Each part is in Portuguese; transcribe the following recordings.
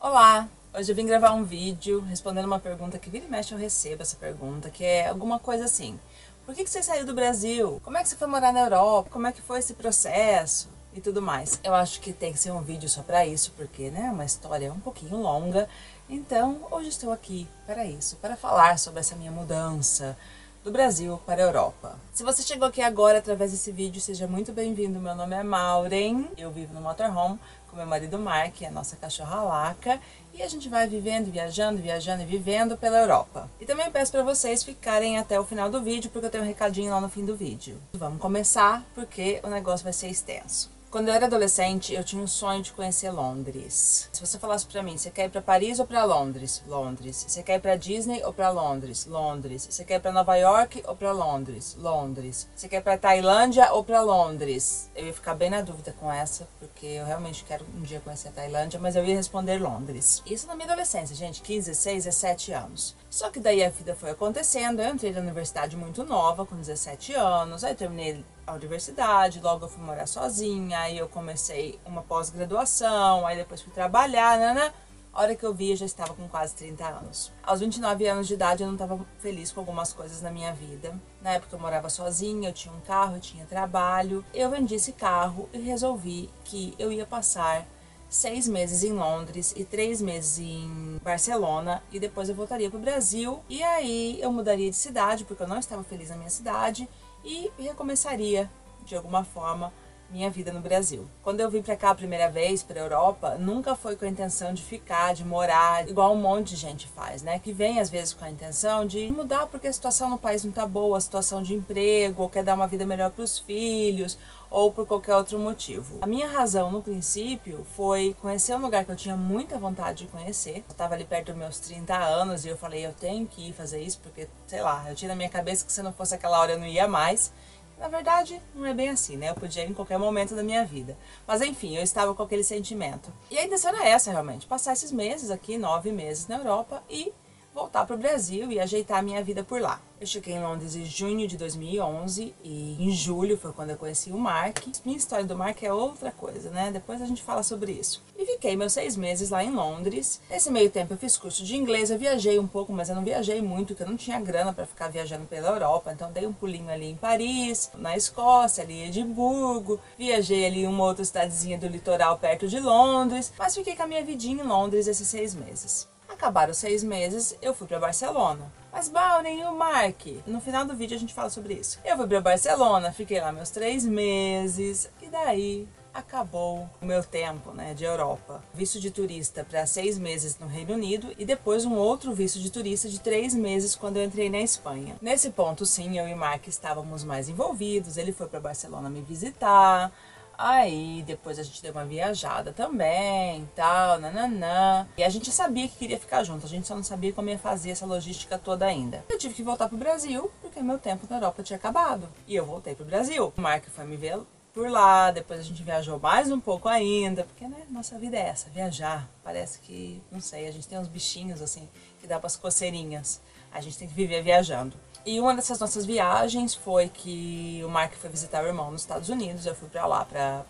Olá! Hoje eu vim gravar um vídeo respondendo uma pergunta que vira e mexe eu recebo essa pergunta, que é alguma coisa assim: por que você saiu do Brasil? Como é que você foi morar na Europa? Como é que foi esse processo? E tudo mais. Eu acho que tem que ser um vídeo só pra isso, porque, né, é uma história um pouquinho longa. Então, hoje estou aqui para isso, para falar sobre essa minha mudança do Brasil para a Europa. Se você chegou aqui agora através desse vídeo, seja muito bem-vindo. Meu nome é Maureen, eu vivo no motorhome com meu marido Mark, a nossa cachorra Laca, e a gente vai vivendo, viajando e vivendo pela Europa. E também peço para vocês ficarem até o final do vídeo, porque eu tenho um recadinho lá no fim do vídeo. Vamos começar, porque o negócio vai ser extenso. Quando eu era adolescente, eu tinha um sonho de conhecer Londres. Se você falasse pra mim, você quer ir pra Paris ou pra Londres? Londres. Você quer ir pra Disney ou pra Londres? Londres. Você quer ir pra Nova York ou pra Londres? Londres. Você quer ir pra Tailândia ou pra Londres? Eu ia ficar bem na dúvida com essa, porque eu realmente quero um dia conhecer a Tailândia, mas eu ia responder Londres. Isso na minha adolescência, gente, 15, 16, 17 anos. Só que daí a vida foi acontecendo, eu entrei na universidade muito nova, com 17 anos, aí terminei a universidade, logo eu fui morar sozinha, aí eu comecei uma pós-graduação, aí depois fui trabalhar, A hora que eu vi, eu já estava com quase 30 anos. Aos 29 anos de idade, eu não estava feliz com algumas coisas na minha vida. Na época eu morava sozinha, eu tinha um carro, eu tinha trabalho. Eu vendi esse carro e resolvi que eu ia passar 6 meses em Londres e 3 meses em Barcelona, e depois eu voltaria para o Brasil, e aí eu mudaria de cidade, porque eu não estava feliz na minha cidade, e recomeçaria, de alguma forma, minha vida no Brasil. Quando eu vim pra cá a primeira vez, pra Europa, nunca foi com a intenção de ficar, de morar, igual um monte de gente faz, né? Que vem às vezes com a intenção de mudar porque a situação no país não tá boa, a situação de emprego, ou quer dar uma vida melhor pros filhos, ou por qualquer outro motivo. A minha razão, no princípio, foi conhecer um lugar que eu tinha muita vontade de conhecer. Eu tava ali perto dos meus 30 anos e eu falei, eu tenho que ir fazer isso, porque, sei lá, eu tinha na minha cabeça que se não fosse aquela hora eu não ia mais. Na verdade, não é bem assim, né? Eu podia ir em qualquer momento da minha vida. Mas enfim, eu estava com aquele sentimento. E a intenção era essa, realmente. Passar esses meses aqui, 9 meses na Europa e voltar para o Brasil e ajeitar a minha vida por lá. Eu cheguei em Londres em junho de 2011 e em julho foi quando eu conheci o Mark. Minha história do Mark é outra coisa, né? Depois a gente fala sobre isso. E fiquei meus 6 meses lá em Londres. Nesse meio tempo eu fiz curso de inglês, eu viajei um pouco, mas eu não viajei muito, porque eu não tinha grana para ficar viajando pela Europa. Então dei um pulinho ali em Paris, na Escócia, ali em Edimburgo. Viajei ali em uma outra cidadezinha do litoral perto de Londres, mas fiquei com a minha vidinha em Londres esses 6 meses. Acabaram os 6 meses, eu fui para Barcelona. Mas Maureen e o Mark, no final do vídeo a gente fala sobre isso. Eu fui para Barcelona, fiquei lá meus 3 meses e daí acabou o meu tempo, né, de Europa. Visto de turista para 6 meses no Reino Unido e depois um outro visto de turista de 3 meses quando eu entrei na Espanha. Nesse ponto, sim, eu e o Mark estávamos mais envolvidos. Ele foi para Barcelona me visitar. Aí, depois a gente deu uma viajada também, tal, nananã. E a gente sabia que queria ficar junto, a gente só não sabia como ia fazer essa logística toda ainda. Eu tive que voltar pro Brasil, porque meu tempo na Europa tinha acabado. E eu voltei pro Brasil. O Mark foi me ver por lá, depois a gente viajou mais um pouco ainda, porque, né, nossa vida é essa, viajar. Parece que, não sei, a gente tem uns bichinhos, assim, que dá pras coceirinhas. A gente tem que viver viajando. E uma dessas nossas viagens foi que o Mark foi visitar o irmão nos Estados Unidos. Eu fui pra lá pra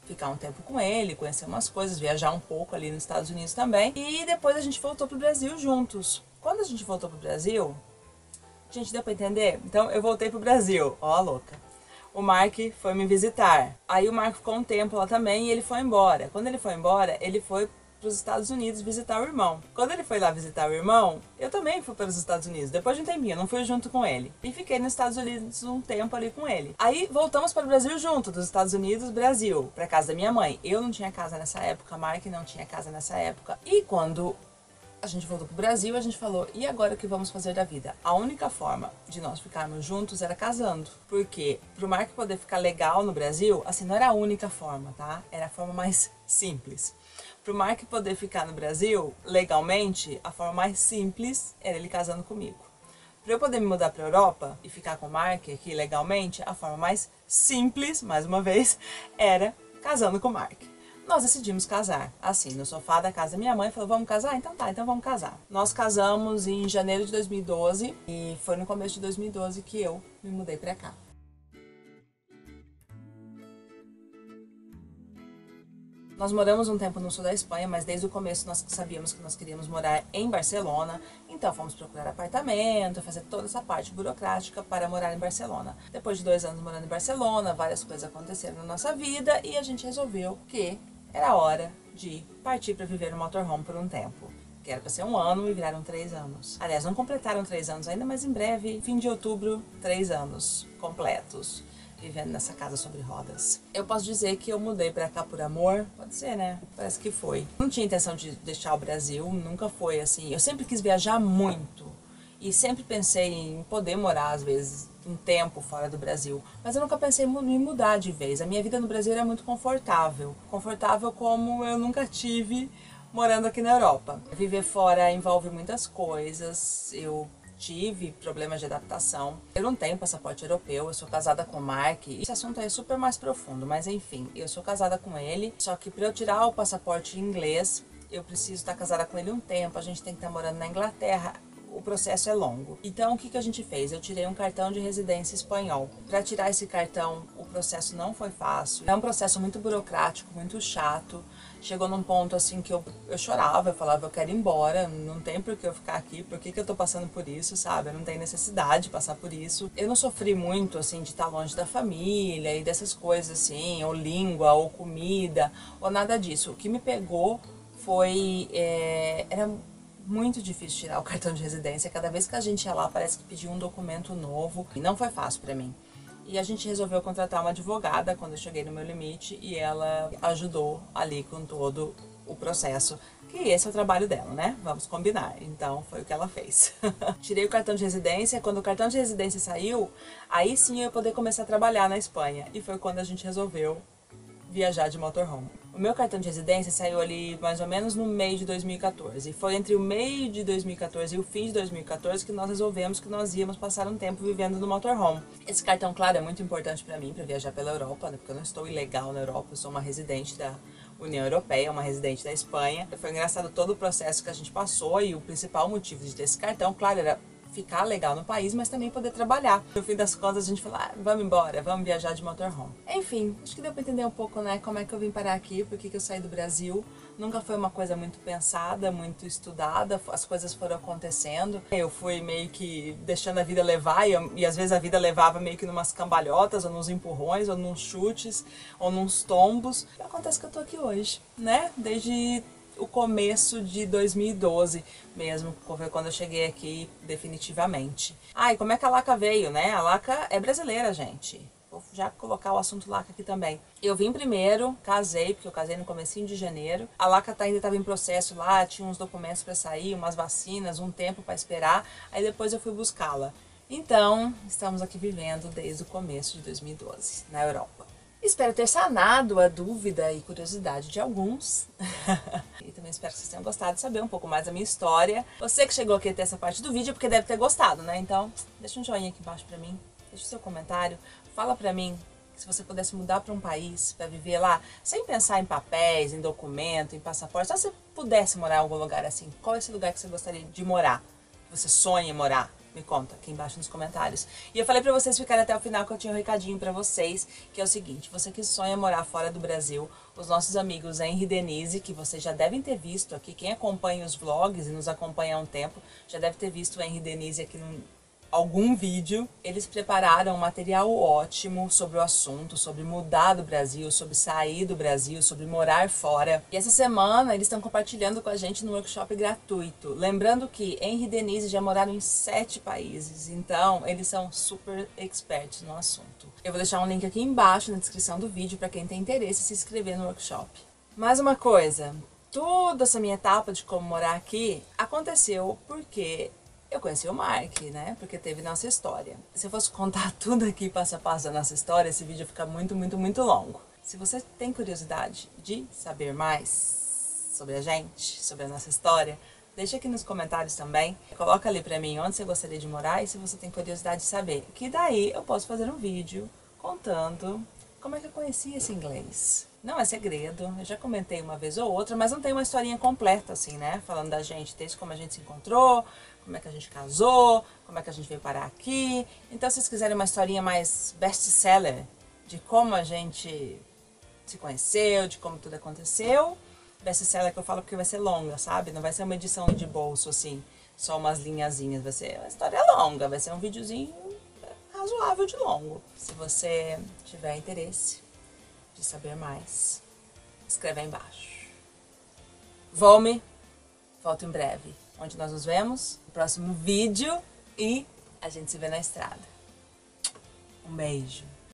ficar um tempo com ele, conhecer umas coisas, viajar um pouco ali nos Estados Unidos também. E depois a gente voltou pro Brasil juntos. Quando a gente voltou pro Brasil, gente, deu pra entender? Então eu voltei pro Brasil, ó a louca. O Mark foi me visitar. Aí o Mark ficou um tempo lá também e ele foi embora. Quando ele foi embora, ele foi para os Estados Unidos visitar o irmão. Quando ele foi lá visitar o irmão, eu também fui para os Estados Unidos. Depois de um tempinho, eu não fui junto com ele. E fiquei nos Estados Unidos um tempo ali com ele. Aí voltamos para o Brasil junto, dos Estados Unidos, Brasil, para casa da minha mãe. Eu não tinha casa nessa época, Mark não tinha casa nessa época. E quando a gente voltou pro Brasil, a gente falou, e agora o que vamos fazer da vida? A única forma de nós ficarmos juntos era casando. Porque pro Mark poder ficar legal no Brasil, assim, não era a única forma, tá? Era a forma mais simples. Pro Mark poder ficar no Brasil, legalmente, a forma mais simples era ele casando comigo. Para eu poder me mudar para a Europa e ficar com o Mark aqui legalmente, a forma mais simples, mais uma vez, era casando com o Mark. Nós decidimos casar, assim, no sofá da casa da minha mãe, falou, vamos casar? Então tá, então vamos casar. Nós casamos em janeiro de 2012 e foi no começo de 2012 que eu me mudei pra cá. Nós moramos um tempo no sul da Espanha, mas desde o começo nós sabíamos que nós queríamos morar em Barcelona, então fomos procurar apartamento, fazer toda essa parte burocrática para morar em Barcelona. Depois de 2 anos morando em Barcelona, várias coisas aconteceram na nossa vida e a gente resolveu que era hora de partir para viver no motorhome por um tempo. Que era para ser 1 ano e viraram 3 anos. Aliás, não completaram 3 anos ainda, mas em breve, fim de outubro, 3 anos completos vivendo nessa casa sobre rodas. Eu posso dizer que eu mudei pra cá por amor? Pode ser, né? Parece que foi. Não tinha intenção de deixar o Brasil, nunca foi assim. Eu sempre quis viajar muito e sempre pensei em poder morar, às vezes, um tempo fora do Brasil. Mas eu nunca pensei em me mudar de vez. A minha vida no Brasil era muito confortável. Confortável como eu nunca tive morando aqui na Europa. Viver fora envolve muitas coisas. Eu tive problemas de adaptação. Eu não tenho passaporte europeu, eu sou casada com o Mark. Esse assunto aí é super mais profundo, mas enfim, eu sou casada com ele. Só que para eu tirar o passaporte inglês, eu preciso estar casada com ele um tempo, a gente tem que estar morando na Inglaterra. O processo é longo. Então, o que a gente fez? Eu tirei um cartão de residência espanhol. Para tirar esse cartão, o processo não foi fácil. É um processo muito burocrático, muito chato. Chegou num ponto assim que eu chorava, eu falava, eu quero ir embora, não tem por que eu ficar aqui, por que eu tô passando por isso, sabe? Eu não tenho necessidade de passar por isso. Eu não sofri muito, assim, de estar longe da família e dessas coisas, assim, ou língua, ou comida, ou nada disso. O que me pegou foi... era muito difícil tirar o cartão de residência. Cada vez que a gente ia lá, parece que pedia um documento novo. E não foi fácil pra mim. E a gente resolveu contratar uma advogada quando eu cheguei no meu limite e ela ajudou ali com todo o processo. Que esse é o trabalho dela, né? Vamos combinar. Então foi o que ela fez. Tirei o cartão de residência. Quando o cartão de residência saiu, aí sim eu ia poder começar a trabalhar na Espanha. E foi quando a gente resolveu viajar de motorhome. O meu cartão de residência saiu ali mais ou menos no meio de 2014. E foi entre o meio de 2014 e o fim de 2014 que nós resolvemos que nós íamos passar um tempo vivendo no motorhome. Esse cartão, claro, é muito importante para mim, para viajar pela Europa, né? Porque eu não estou ilegal na Europa, eu sou uma residente da União Europeia, uma residente da Espanha. Foi engraçado todo o processo que a gente passou e o principal motivo de ter esse cartão, claro, era ficar legal no país, mas também poder trabalhar. No fim das contas, a gente falou, vamos embora, vamos viajar de motorhome. Enfim, acho que deu pra entender um pouco, né, como é que eu vim parar aqui, por que eu saí do Brasil. Nunca foi uma coisa muito pensada, muito estudada, as coisas foram acontecendo. Eu fui meio que deixando a vida levar e às vezes a vida levava meio que numas cambalhotas, ou nos empurrões, ou nos chutes, ou nos tombos. E acontece que eu tô aqui hoje, né, desde o começo de 2012 mesmo, foi quando eu cheguei aqui definitivamente. E como é que a Laca veio, né? A Laca é brasileira, gente. Vou já colocar o assunto Laca aqui também. Eu vim primeiro, casei, porque eu casei no comecinho de janeiro. A Laca ainda estava em processo lá, tinha uns documentos para sair, umas vacinas, um tempo para esperar. Aí depois eu fui buscá-la. Então, estamos aqui vivendo desde o começo de 2012, na Europa. Espero ter sanado a dúvida e curiosidade de alguns. E também espero que vocês tenham gostado de saber um pouco mais da minha história. Você que chegou aqui até essa parte do vídeo é porque deve ter gostado, né? Então, deixa um joinha aqui embaixo pra mim, deixa o seu comentário, fala pra mim que se você pudesse mudar pra um país, pra viver lá, sem pensar em papéis, em documento, em passaporte, só se você pudesse morar em algum lugar assim, qual é esse lugar que você gostaria de morar, que você sonha em morar? Me conta aqui embaixo nos comentários. E eu falei pra vocês ficarem até o final que eu tinha um recadinho pra vocês, que é o seguinte, você que sonha morar fora do Brasil, os nossos amigos Henry e Denise, que vocês já devem ter visto aqui, quem acompanha os vlogs e nos acompanha há um tempo, já deve ter visto o Henry e Denise aqui algum vídeo. Eles prepararam um material ótimo sobre o assunto, sobre mudar do Brasil, sobre sair do Brasil, sobre morar fora. E essa semana eles estão compartilhando com a gente no workshop gratuito. Lembrando que Henry e Denise já moraram em 7 países, então eles são super experts no assunto. Eu vou deixar um link aqui embaixo na descrição do vídeo para quem tem interesse em se inscrever no workshop. Mais uma coisa, toda essa minha etapa de como morar aqui aconteceu porque eu conheci o Mark, né? Porque teve nossa história. Se eu fosse contar tudo aqui passo a passo da nossa história, esse vídeo ia ficar muito, muito, muito longo. Se você tem curiosidade de saber mais sobre a gente, sobre a nossa história, deixa aqui nos comentários também. Coloca ali pra mim onde você gostaria de morar e se você tem curiosidade de saber. Que daí eu posso fazer um vídeo contando como é que eu conheci esse inglês. Não é segredo, eu já comentei uma vez ou outra, mas não tem uma historinha completa assim, né? Falando da gente, desde como a gente se encontrou, como é que a gente casou, como é que a gente veio parar aqui. Então, se vocês quiserem uma historinha mais best-seller de como a gente se conheceu, de como tudo aconteceu. Vai ser ela que eu falo porque vai ser longa, sabe? Não vai ser uma edição de bolso, assim, só umas linhazinhas. Vai ser uma história longa, vai ser um videozinho razoável de longo. Se você tiver interesse de saber mais, escreve aí embaixo. Volto em breve, onde nós nos vemos no próximo vídeo e a gente se vê na estrada. Um beijo.